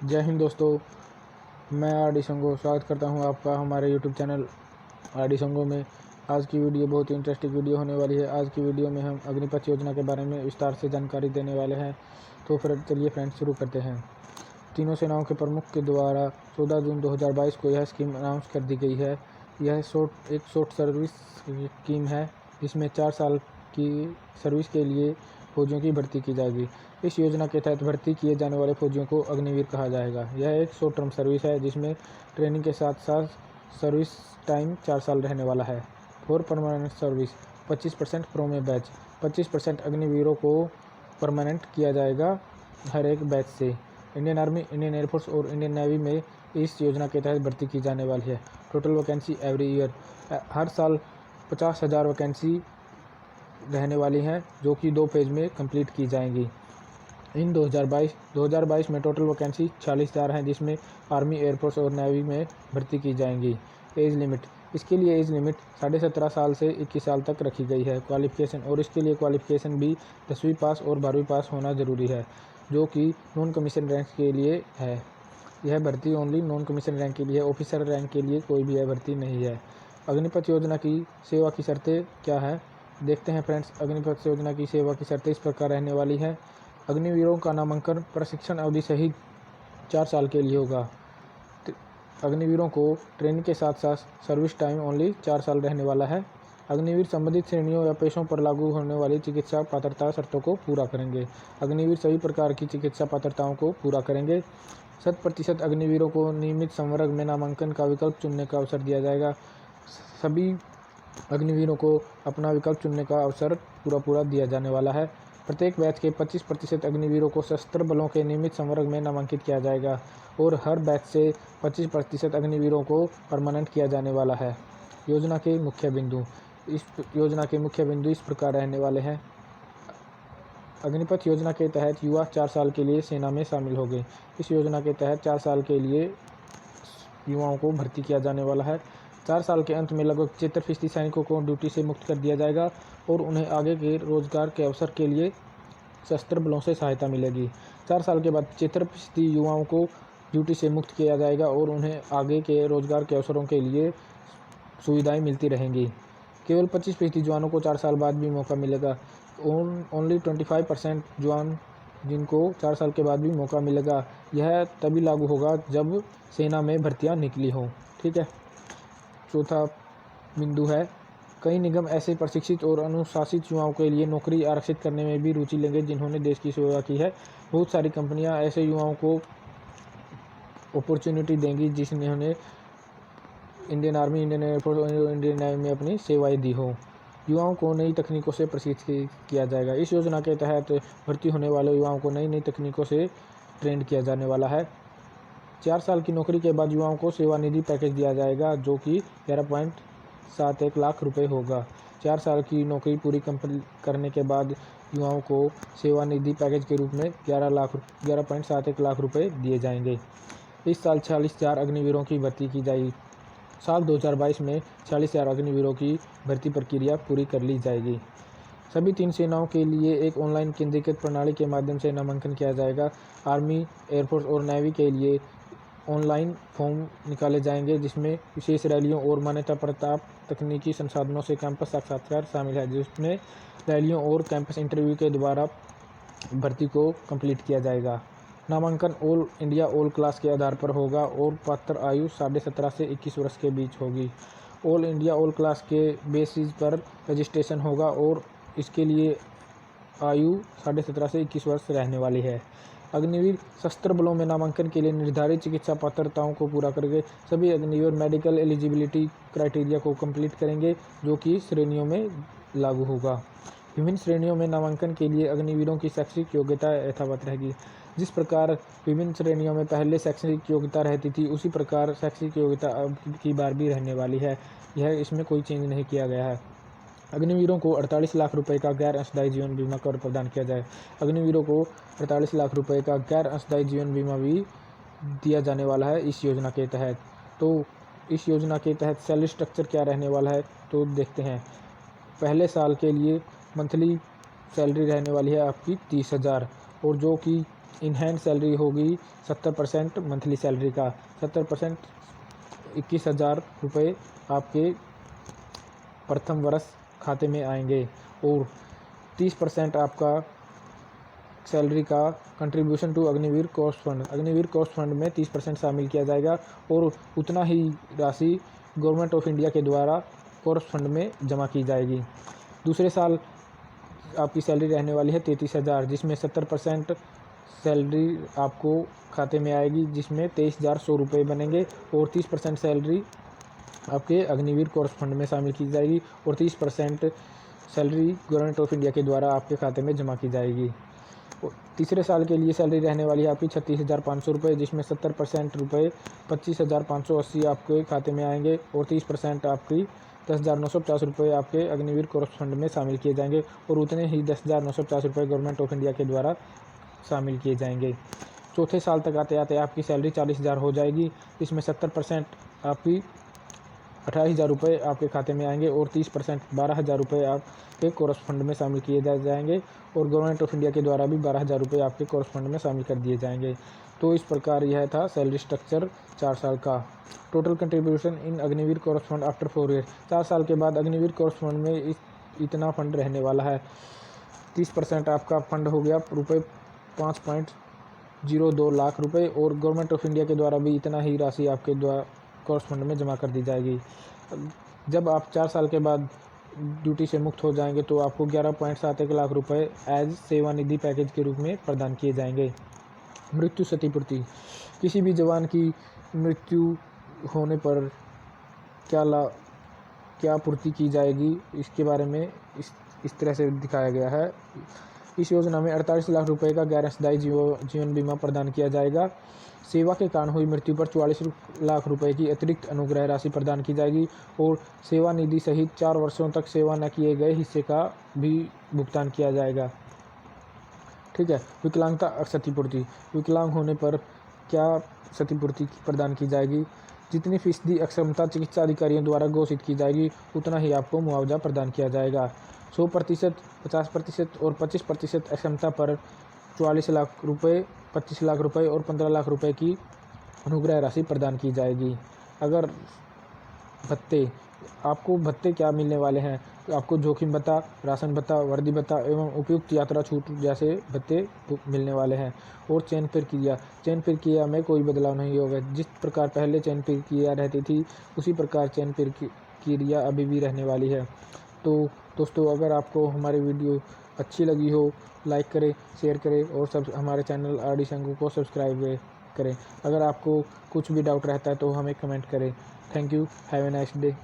जय हिंद दोस्तों। मैं आर.डी. संगो स्वागत करता हूं आपका हमारे यूट्यूब चैनल आर.डी. संगो में। आज की वीडियो बहुत ही इंटरेस्टिंग वीडियो होने वाली है। आज की वीडियो में हम अग्निपथ योजना के बारे में विस्तार से जानकारी देने वाले हैं। तो फिर चलिए फ्रेंड्स शुरू करते हैं। तीनों सेनाओं के प्रमुख के द्वारा 14 जून 2022 को यह स्कीम अनाउंस कर दी गई है। यह एक शॉर्ट सर्विस स्कीम है जिसमें 4 साल की सर्विस के लिए फौजियों की भर्ती की जाएगी। इस योजना के तहत भर्ती किए जाने वाले फौजियों को अग्निवीर कहा जाएगा। यह एक शॉर्ट टर्म सर्विस है जिसमें ट्रेनिंग के साथ साथ सर्विस टाइम 4 साल रहने वाला है। फॉर परमानेंट सर्विस 25% प्रोमे बैच 25% अग्निवीरों को परमानेंट किया जाएगा हर एक बैच से। इंडियन आर्मी, इंडियन एयरफोर्स और इंडियन नेवी में इस योजना के तहत भर्ती की जाने वाली है। टोटल वैकेंसी एवरी ईयर हर साल 50,000 वैकेंसी रहने वाली हैं जो कि 2 फेज में कंप्लीट की जाएंगी। इन 2022 में टोटल वैकेंसी 46,000 हैं जिसमें आर्मी, एयरफोर्स और नेवी में भर्ती की जाएंगी। एज लिमिट, इसके लिए एज लिमिट 17.5 साल से 21 साल तक रखी गई है। क्वालिफिकेशन, और इसके लिए क्वालिफिकेशन भी 10वीं पास और 12वीं पास होना ज़रूरी है जो कि नॉन कमीशन रैंक के लिए है। यह भर्ती ओनली नॉन कमीशन रैंक के लिए है। ऑफिसर रैंक के लिए कोई भी यह भर्ती नहीं है। अग्निपथ योजना की सेवा की शर्तें क्या है, देखते हैं फ्रेंड्स। अग्निपथ योजना की सेवा की शर्तें इस प्रकार रहने वाली है। अग्निवीरों का नामांकन प्रशिक्षण अवधि सहित 4 साल के लिए होगा। अग्निवीरों को ट्रेनिंग के साथ साथ सर्विस टाइम ओनली 4 साल रहने वाला है। अग्निवीर संबंधित श्रेणियों या पेशों पर लागू होने वाली चिकित्सा पात्रता शर्तों को पूरा करेंगे। अग्निवीर सभी प्रकार की चिकित्सा पात्रताओं को पूरा करेंगे। 100% अग्निवीरों को नियमित संवर्ग में नामांकन का विकल्प चुनने का अवसर दिया जाएगा। सभी अग्निवीरों को अपना विकल्प चुनने का अवसर पूरा दिया जाने वाला है। प्रत्येक बैच के 25% अग्निवीरों को सशस्त्र बलों के नियमित संवर्ग में नामांकित किया जाएगा और हर बैच से 25% अग्निवीरों को परमानेंट किया जाने वाला है। योजना के मुख्य बिंदु, इस योजना के मुख्य बिंदु इस प्रकार रहने वाले हैं। अग्निपथ योजना के तहत युवा 4 साल के लिए सेना में शामिल हो गए। इस योजना के तहत 4 साल के लिए युवाओं को भर्ती किया जाने वाला है। 4 साल के अंत में लगभग 75% सैनिकों को ड्यूटी से मुक्त कर दिया जाएगा और उन्हें आगे के रोजगार के अवसर के लिए सशस्त्र बलों से सहायता मिलेगी। 4 साल के बाद 75% युवाओं को ड्यूटी से मुक्त किया जाएगा और उन्हें आगे के रोजगार के अवसरों के लिए सुविधाएं मिलती रहेंगी। केवल 25% जवानों को 4 साल बाद भी मौका मिलेगा। ओनली 25% जवान जिनको 4 साल के बाद भी मौका मिलेगा। यह तभी लागू होगा जब सेना में भर्तियां निकली हों। ठीक है। चौथा बिंदु है, कई निगम ऐसे प्रशिक्षित और अनुशासित युवाओं के लिए नौकरी आरक्षित करने में भी रुचि लेंगे जिन्होंने देश की सेवा की है। बहुत सारी कंपनियां ऐसे युवाओं को अपॉर्चुनिटी देंगी जिन्होंने इंडियन आर्मी, इंडियन एयरफोर्स और इंडियन नेवी में अपनी सेवाएं दी हो। युवाओं को नई तकनीकों से प्रशिक्षित किया जाएगा। इस योजना के तहत भर्ती होने वाले युवाओं को नई तकनीकों से ट्रेंड किया जाने वाला है। 4 साल की नौकरी के बाद युवाओं को सेवानिधि पैकेज दिया जाएगा जो कि 11.71 लाख रुपए होगा। 4 साल की नौकरी पूरी करने के बाद युवाओं को सेवानिधि पैकेज के रूप में 11.71 लाख रुपए दिए जाएंगे। इस साल 46,000 अग्निवीरों की भर्ती की जाएगी। साल 2022 में 46,000 अग्निवीरों की भर्ती प्रक्रिया पूरी कर ली जाएगी। सभी 3 सेनाओं के लिए एक ऑनलाइन केंद्रीकृत प्रणाली के माध्यम से नामांकन किया जाएगा। आर्मी, एयरफोर्स और नेवी के लिए ऑनलाइन फॉर्म निकाले जाएंगे जिसमें विशेष रैलियों और मान्यता प्राप्त तकनीकी संसाधनों से कैंपस साक्षात्कार शामिल है, जिसमें रैलियों और कैंपस इंटरव्यू के द्वारा भर्ती को कंप्लीट किया जाएगा। नामांकन ऑल इंडिया ऑल क्लास के आधार पर होगा और पात्र आयु 17.5 से 21 वर्ष के बीच होगी। ऑल इंडिया ऑल क्लास के बेसिस पर रजिस्ट्रेशन होगा और इसके लिए आयु 17.5 से 21 वर्ष रहने वाली है। अग्निवीर सशस्त्र बलों में नामांकन के लिए निर्धारित चिकित्सा पात्रताओं को पूरा करके सभी अग्निवीर मेडिकल एलिजिबिलिटी क्राइटेरिया को कंप्लीट करेंगे जो कि श्रेणियों में लागू होगा। विभिन्न श्रेणियों में नामांकन के लिए अग्निवीरों की शैक्षिक योग्यता यथावत रहेगी। जिस प्रकार विभिन्न श्रेणियों में पहले शैक्षणिक योग्यता रहती थी उसी प्रकार शैक्षिक योग्यता अब की बार भी रहने वाली है। यह इसमें कोई चेंज नहीं किया गया है। अग्निवीरों को 48 लाख रुपए का गैर अंशदायी जीवन बीमा कवर प्रदान किया जाए। अग्निवीरों को 48 लाख रुपए का गैर अंशदायी जीवन बीमा भी दिया जाने वाला है इस योजना के तहत। तो इस योजना के तहत सैलरी स्ट्रक्चर क्या रहने वाला है तो देखते हैं। पहले साल के लिए मंथली सैलरी रहने वाली है आपकी 30,000 और जो कि इन हैंड सैलरी होगी 70% मंथली सैलरी का। 70% 21,000 रुपये आपके प्रथम वर्ष खाते में आएंगे और 30% आपका सैलरी का contribution to Agniveer course fund, Agniveer course fund में 30% शामिल किया जाएगा और उतना ही राशि गवर्नमेंट ऑफ इंडिया के द्वारा कोर्स फंड में जमा की जाएगी। दूसरे साल आपकी सैलरी रहने वाली है 33,000, जिसमें 70% सैलरी आपको खाते में आएगी, जिसमें 23,100 रुपये बनेंगे और 30% सैलरी आपके अग्निवीर कोर्स फंड में शामिल की जाएगी और 30% सैलरी गवर्नमेंट ऑफ इंडिया के द्वारा आपके खाते में जमा की जाएगी। तीसरे साल के लिए सैलरी रहने वाली है आपकी 36,500 रुपये, जिसमें 70% रुपये 25,580 आपके खाते में आएंगे और 30% आपकी 10,950 रुपये आपके अग्निवीर कोर्स फंड में शामिल किए जाएंगे और उतने ही 10,950 रुपये गवर्नमेंट ऑफ इंडिया के द्वारा शामिल किए जाएंगे। चौथे साल तक आते आते आपकी सैलरी 40,000 हो जाएगी, इसमें 70% आपकी 28,000 रुपये आपके खाते में आएंगे और 30% 12,000 रुपये आपके कोर्स फंड में शामिल किए जाएंगे और गवर्नमेंट ऑफ इंडिया के द्वारा भी 12,000 रुपये आपके कोर्स फंड में शामिल कर दिए जाएंगे। तो इस प्रकार यह था सैलरी स्ट्रक्चर 4 साल का। Total contribution in Agniveer course fund after 4 year, 4 साल के बाद अग्निवीर कोर्स फंड में इतना फंड रहने वाला है। 30% आपका फंड हो गया रुपये 5.02 लाख रुपये और गवर्नमेंट ऑफ इंडिया के द्वारा भी इतना ही राशि आपके द्वारा कोर्स फंड में जमा कर दी जाएगी। जब आप 4 साल के बाद ड्यूटी से मुक्त हो जाएंगे तो आपको 11.71 लाख रुपए एज सेवानिधि पैकेज के रूप में प्रदान किए जाएंगे। मृत्यु क्षतिपूर्ति, किसी भी जवान की मृत्यु होने पर क्या पूर्ति की जाएगी, इसके बारे में इस तरह से दिखाया गया है। इस योजना में 48 लाख रुपए का गैर अंशदायी जीवन बीमा प्रदान किया जाएगा। सेवा के कारण हुई मृत्यु पर 44 लाख रुपए की अतिरिक्त अनुग्रह राशि प्रदान की जाएगी और सेवा निधि सहित 4 वर्षों तक सेवा न किए गए हिस्से का भी भुगतान किया जाएगा। ठीक है। विकलांगता क्षतिपूर्ति, विकलांग होने पर क्या क्षतिपूर्ति प्रदान की जाएगी। जितनी फीसदी अक्षमता चिकित्सा अधिकारियों द्वारा घोषित की जाएगी उतना ही आपको मुआवजा प्रदान किया जाएगा। 100%, 50% और 25% अक्षमता पर 44 लाख रुपये, 25 लाख रुपये और 15 लाख रुपये की अनुग्रह राशि प्रदान की जाएगी। अगर आपको भत्ते क्या मिलने वाले हैं, आपको जोखिम भत्ता, राशन भत्ता, वर्दी भत्ता एवं उपयुक्त यात्रा छूट जैसे भत्ते मिलने वाले हैं। और चयन प्रक्रिया में कोई बदलाव नहीं होगा। जिस प्रकार पहले चयन प्रक्रिया रहती थी उसी प्रकार चयन प्रक्रिया अभी भी रहने वाली है। तो दोस्तों, अगर आपको हमारी वीडियो अच्छी लगी हो, लाइक करें, शेयर करें और हमारे चैनल आरडी संघू को सब्सक्राइब करें। अगर आपको कुछ भी डाउट रहता है तो हमें कमेंट करें। Thank you, have a nice day.